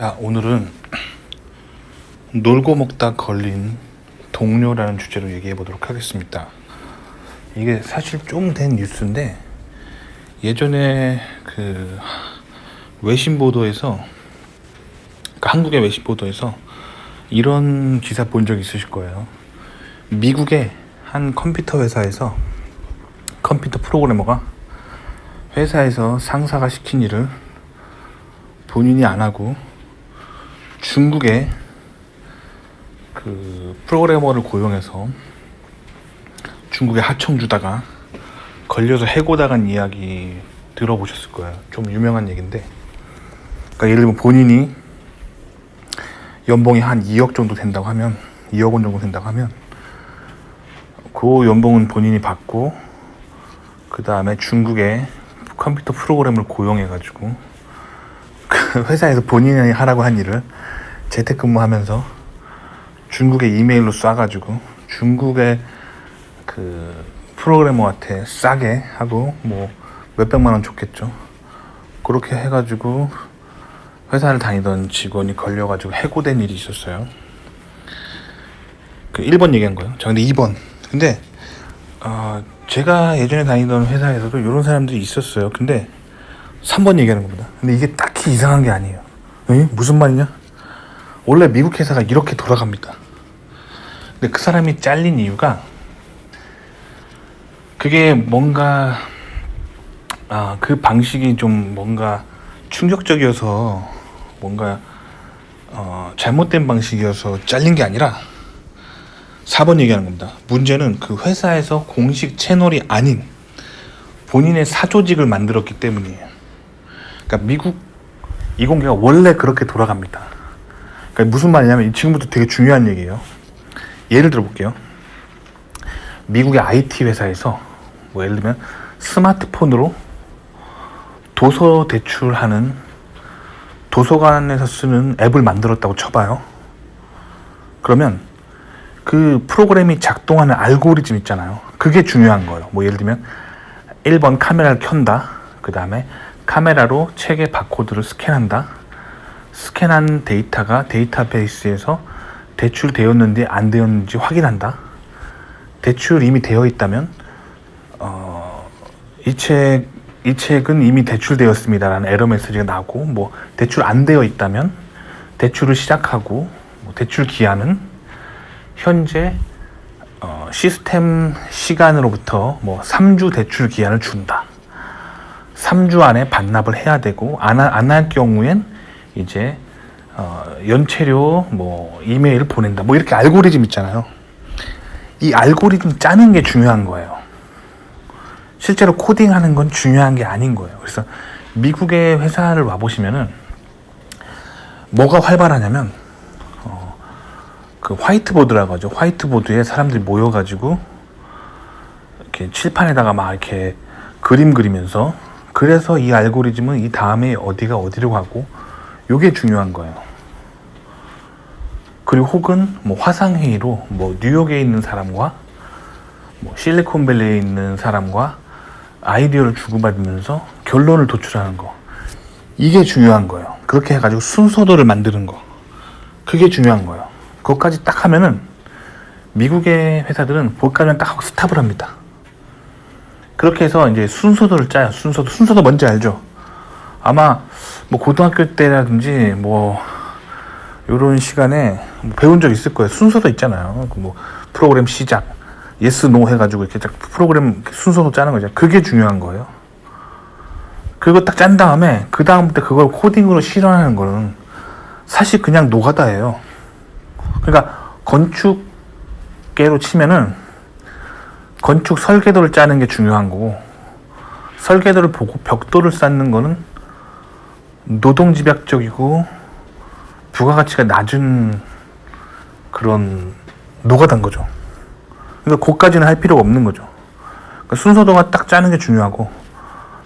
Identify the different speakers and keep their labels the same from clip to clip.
Speaker 1: 자, 오늘은 놀고 먹다 걸린 동료라는 주제로 얘기해 보도록 하겠습니다. 이게 사실 좀 된 뉴스인데 예전에 그 외신 보도에서 한국의 외신 보도에서 이런 기사 본 적 있으실 거예요. 미국의 한 컴퓨터 회사에서 컴퓨터 프로그래머가 회사에서 상사가 시킨 일을 본인이 안 하고 중국의 그 프로그래머를 고용해서 중국에 하청 주다가 걸려서 해고당한 이야기 들어보셨을 거예요. 좀 유명한 얘기인데, 그러니까 예를 들면 본인이 연봉이 한 2억 정도 된다고 하면, 2억 원 정도 된다고 하면 그 연봉은 본인이 받고 그 다음에 중국의 컴퓨터 프로그래머를 고용해가지고 그 회사에서 본인이 하라고 한 일을 재택근무하면서 중국에 이메일로 쏴가지고 중국의 그 프로그래머한테 싸게 하고 뭐 몇백만 원 줬겠죠. 그렇게 해가지고 회사를 다니던 직원이 걸려가지고 해고된 일이 있었어요. 그 1번 얘기한 거예요. 자, 근데 2번. 근데 제가 예전에 다니던 회사에서도 이런 사람들이 있었어요. 근데 3번 얘기하는 겁니다. 근데 이게 딱히 이상한 게 아니에요. 에? 무슨 말이냐? 원래 미국 회사가 이렇게 돌아갑니다. 근데 그 사람이 잘린 이유가 그게 뭔가 그 방식이 좀 뭔가 충격적이어서 뭔가 잘못된 방식이어서 잘린 게 아니라 4번 얘기하는 겁니다. 문제는 그 회사에서 공식 채널이 아닌 본인의 사조직을 만들었기 때문이에요. 그러니까 미국 이공계가 원래 그렇게 돌아갑니다. 그러니까 무슨 말이냐면 지금부터 되게 중요한 얘기예요. 예를 들어 볼게요. 미국의 IT 회사에서 뭐 예를 들면 스마트폰으로 도서 대출하는 도서관에서 쓰는 앱을 만들었다고 쳐봐요. 그러면 그 프로그램이 작동하는 알고리즘 있잖아요. 그게 중요한 거예요. 뭐 예를 들면 1번 카메라를 켠다. 그 다음에 카메라로 책의 바코드를 스캔한다. 스캔한 데이터가 데이터베이스에서 대출되었는지 안 되었는지 확인한다. 대출 이미 되어 있다면 이 책은 이미 대출되었습니다라는 에러 메시지가 나오고, 뭐 대출 안 되어 있다면 대출을 시작하고, 뭐 대출 기한은 현재 시스템 시간으로부터 뭐 3주 대출 기한을 준다. 3주 안에 반납을 해야 되고 안 할 경우엔 이제 연체료 뭐 이메일을 보낸다. 뭐 이렇게 알고리즘 있잖아요. 이 알고리즘 짜는 게 중요한 거예요. 실제로 코딩하는 건 중요한 게 아닌 거예요. 그래서 미국의 회사를 와 보시면은 뭐가 활발하냐면 그 화이트보드라고 하죠. 화이트보드에 사람들이 모여가지고 이렇게 칠판에다가 막 이렇게 그림 그리면서, 그래서 이 알고리즘은 이 다음에 어디가 어디로 가고, 요게 중요한 거예요. 그리고 혹은 뭐 화상회의로 뭐 뉴욕에 있는 사람과 뭐 실리콘밸리에 있는 사람과 아이디어를 주고받으면서 결론을 도출하는 거, 이게 중요한 거예요. 그렇게 해가지고 순서도를 만드는 거, 그게 중요한 거예요. 그것까지 딱 하면은 미국의 회사들은 그것까지만 딱 하고 스탑을 합니다. 그렇게 해서 이제 순서도를 짜요. 순서도 뭔지 알죠? 아마 뭐 고등학교 때라든지 뭐 요런 시간에 뭐 배운 적 있을 거예요. 순서도 있잖아요. 뭐 프로그램 시작, 예스 노 해가지고 이렇게 딱 프로그램 순서도 짜는 거죠. 그게 중요한 거예요. 그거 딱 짠 다음에 그 다음부터 그걸 코딩으로 실현하는 거는 사실 그냥 노가다예요. 그러니까 건축계로 치면은 건축 설계도를 짜는 게 중요한 거고, 설계도를 보고 벽돌을 쌓는 거는 노동집약적이고 부가가치가 낮은 그런 노가다인 거죠. 그러니까 그것까지는 할 필요가 없는 거죠. 그러니까 순서도만 딱 짜는 게 중요하고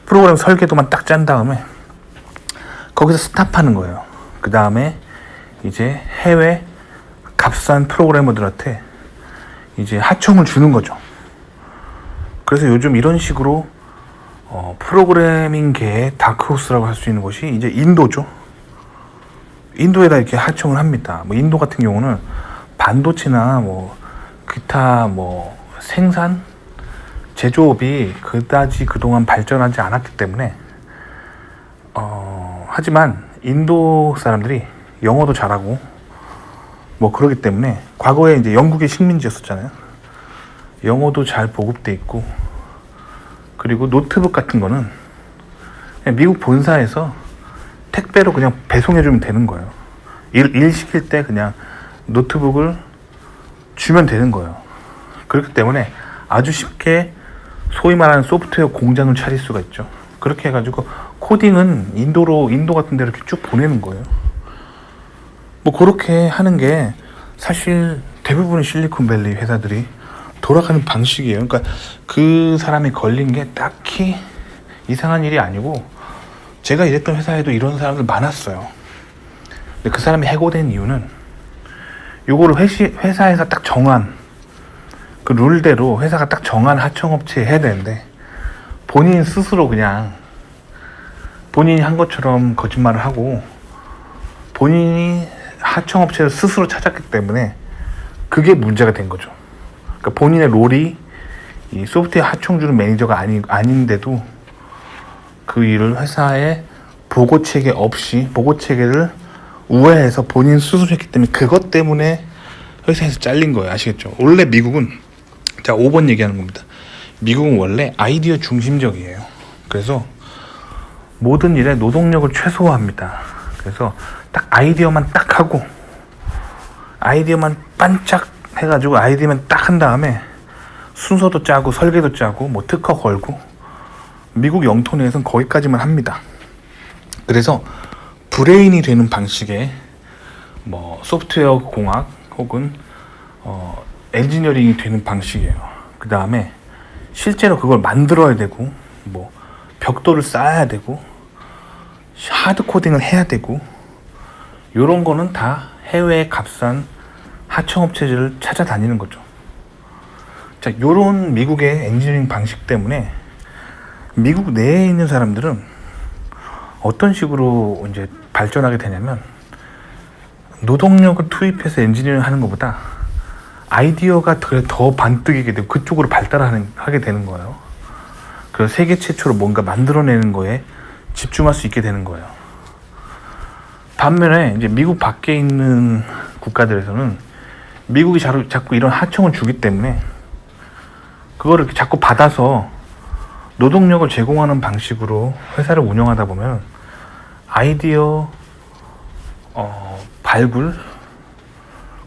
Speaker 1: 프로그램 설계도만 딱 짠 다음에 거기서 스탑하는 거예요. 그 다음에 이제 해외 값싼 프로그래머들한테 이제 하청을 주는 거죠. 그래서 요즘 이런 식으로 프로그래밍계의 다크호스라고 할 수 있는 것이 이제 인도죠. 인도에다 이렇게 하청을 합니다. 뭐 인도 같은 경우는 반도체나 뭐 기타 뭐 생산 제조업이 그다지 그동안 발전하지 않았기 때문에 하지만 인도 사람들이 영어도 잘하고 뭐 그러기 때문에 과거에 이제 영국의 식민지였었잖아요. 영어도 잘 보급돼 있고, 그리고 노트북 같은 거는 그냥 미국 본사에서 택배로 그냥 배송해주면 되는 거예요. 일 시킬 때 그냥 노트북을 주면 되는 거예요. 그렇기 때문에 아주 쉽게 소위 말하는 소프트웨어 공장을 차릴 수가 있죠. 그렇게 해가지고 코딩은 인도 같은 데로 이렇게 쭉 보내는 거예요. 뭐 그렇게 하는 게 사실 대부분의 실리콘밸리 회사들이 돌아가는 방식이에요. 그러니까 그 사람이 걸린 게 딱히 이상한 일이 아니고, 제가 일했던 회사에도 이런 사람들 많았어요. 근데 그 사람이 해고된 이유는 요거를 회사에서 딱 정한 그 룰대로 회사가 딱 정한 하청업체에 해야 되는데, 본인 스스로 그냥 본인이 한 것처럼 거짓말을 하고 본인이 하청업체를 스스로 찾았기 때문에 그게 문제가 된 거죠. 그러니까 본인의 롤이 이 소프트웨어 하청주는 매니저가 아닌데도 그 일을 회사에 보고 체계를 우회해서 본인 스스로 했기 때문에 그것 때문에 회사에서 잘린 거예요. 아시겠죠? 원래 미국은, 자 5번 얘기하는 겁니다. 미국은 원래 아이디어 중심적이에요. 그래서 모든 일에 노동력을 최소화합니다. 그래서 딱 아이디어만 딱 하고, 아이디어만 반짝 해가지고 아이디어만 딱 한 다음에 순서도 짜고 설계도 짜고 뭐 특허 걸고, 미국 영토 내에서는 거기까지만 합니다. 그래서 브레인이 되는 방식의 뭐 소프트웨어 공학 혹은 엔지니어링이 되는 방식이에요. 그 다음에 실제로 그걸 만들어야 되고, 뭐 벽돌을 쌓아야 되고, 하드 코딩을 해야 되고, 요런 거는 다 해외의 값싼 하청업체를 찾아다니는 거죠. 자, 요런 미국의 엔지니어링 방식 때문에 미국 내에 있는 사람들은 어떤 식으로 이제 발전하게 되냐면, 노동력을 투입해서 엔지니어링 하는 것보다 아이디어가 더 반뜨기게 되고 그쪽으로 발달하게 되는 거예요. 그래서 세계 최초로 뭔가 만들어내는 거에 집중할 수 있게 되는 거예요. 반면에 이제 미국 밖에 있는 국가들에서는 미국이 자꾸 이런 하청을 주기 때문에 그거를 이렇게 자꾸 받아서 노동력을 제공하는 방식으로 회사를 운영하다 보면 아이디어 발굴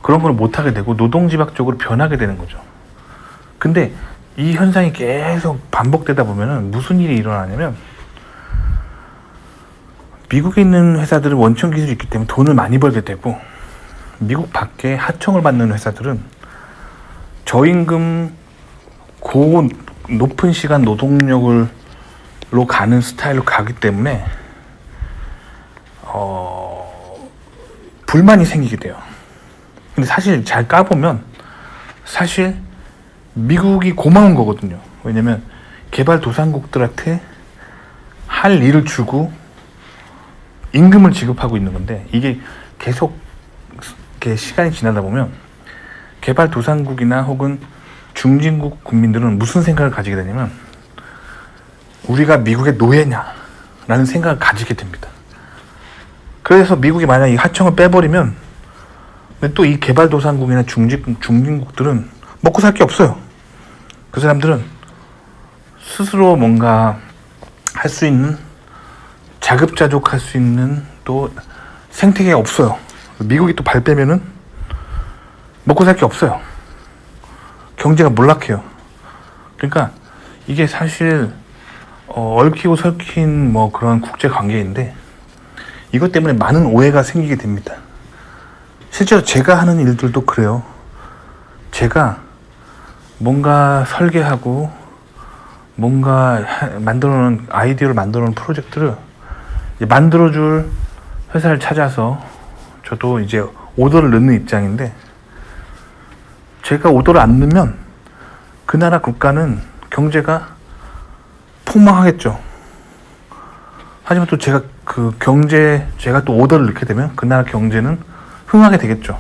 Speaker 1: 그런 걸 못하게 되고 노동집약 쪽으로 변하게 되는 거죠. 근데 이 현상이 계속 반복되다 보면 무슨 일이 일어나냐면, 미국에 있는 회사들은 원천 기술이 있기 때문에 돈을 많이 벌게 되고, 미국 밖에 하청을 받는 회사들은 저임금 높은 시간 노동력으로 가는 스타일로 가기 때문에 불만이 생기게 돼요. 근데 사실 잘 까보면 사실 미국이 고마운 거거든요. 왜냐면 개발도상국들한테 할 일을 주고 임금을 지급하고 있는 건데, 이게 계속 이렇게 시간이 지나다 보면 개발도상국이나 혹은 중진국 국민들은 무슨 생각을 가지게 되냐면, 우리가 미국의 노예냐 라는 생각을 가지게 됩니다. 그래서 미국이 만약 이 하청을 빼버리면 또 이 개발도상국이나 중진국들은 먹고 살 게 없어요. 그 사람들은 스스로 뭔가 할 수 있는, 자급자족할 수 있는 또 생태계가 없어요. 미국이 또 발 빼면은 먹고 살 게 없어요. 경제가 몰락해요. 그러니까 이게 사실 얽히고 설킨 뭐 그런 국제 관계인데, 이것 때문에 많은 오해가 생기게 됩니다. 실제로 제가 하는 일들도 그래요. 제가 뭔가 설계하고 뭔가 만들어놓은 아이디어를 만들어놓은 프로젝트를 만들어줄 회사를 찾아서 저도 이제 오더를 넣는 입장인데, 제가 오더를 안 넣으면 그 나라 국가는 경제가 폭망하겠죠. 하지만 또 제가 그 경제, 제가 또 오더를 넣게 되면 그 나라 경제는 흥하게 되겠죠.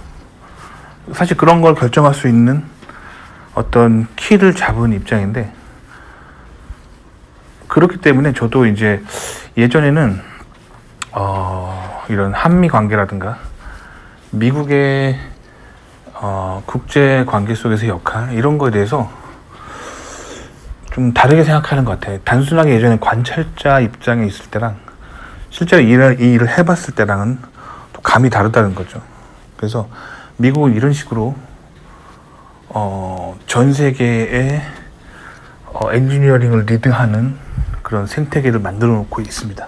Speaker 1: 사실 그런 걸 결정할 수 있는 어떤 키를 잡은 입장인데, 그렇기 때문에 저도 이제 예전에는 이런 한미 관계라든가 미국의 국제 관계 속에서 역할, 이런 거에 대해서 좀 다르게 생각하는 것 같아요. 단순하게 예전에 관찰자 입장에 있을 때랑 실제로 이 일을 해봤을 때랑은 또 감이 다르다는 거죠. 그래서 미국은 이런 식으로 전 세계의 엔지니어링을 리드하는 그런 생태계를 만들어 놓고 있습니다.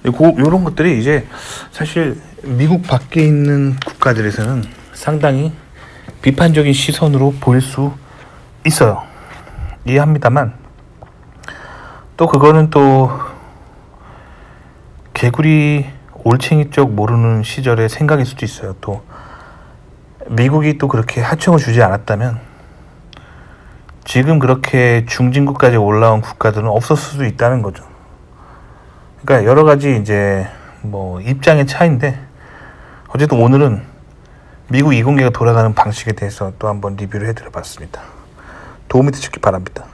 Speaker 1: 이런 것들이 이제 사실 미국 밖에 있는 국가들에서는 상당히 비판적인 시선으로 보일 수 있어요. 이해합니다만, 또 그거는 또 개구리 올챙이 쪽 모르는 시절의 생각일 수도 있어요. 또 미국이 또 그렇게 하청을 주지 않았다면 지금 그렇게 중진국까지 올라온 국가들은 없었을 수도 있다는 거죠. 그러니까 여러 가지 이제 뭐 입장의 차이인데, 어쨌든 오늘은 미국 이공계가 돌아가는 방식에 대해서 또 한번 리뷰를 해드려 봤습니다. 도움이 되셨기 바랍니다.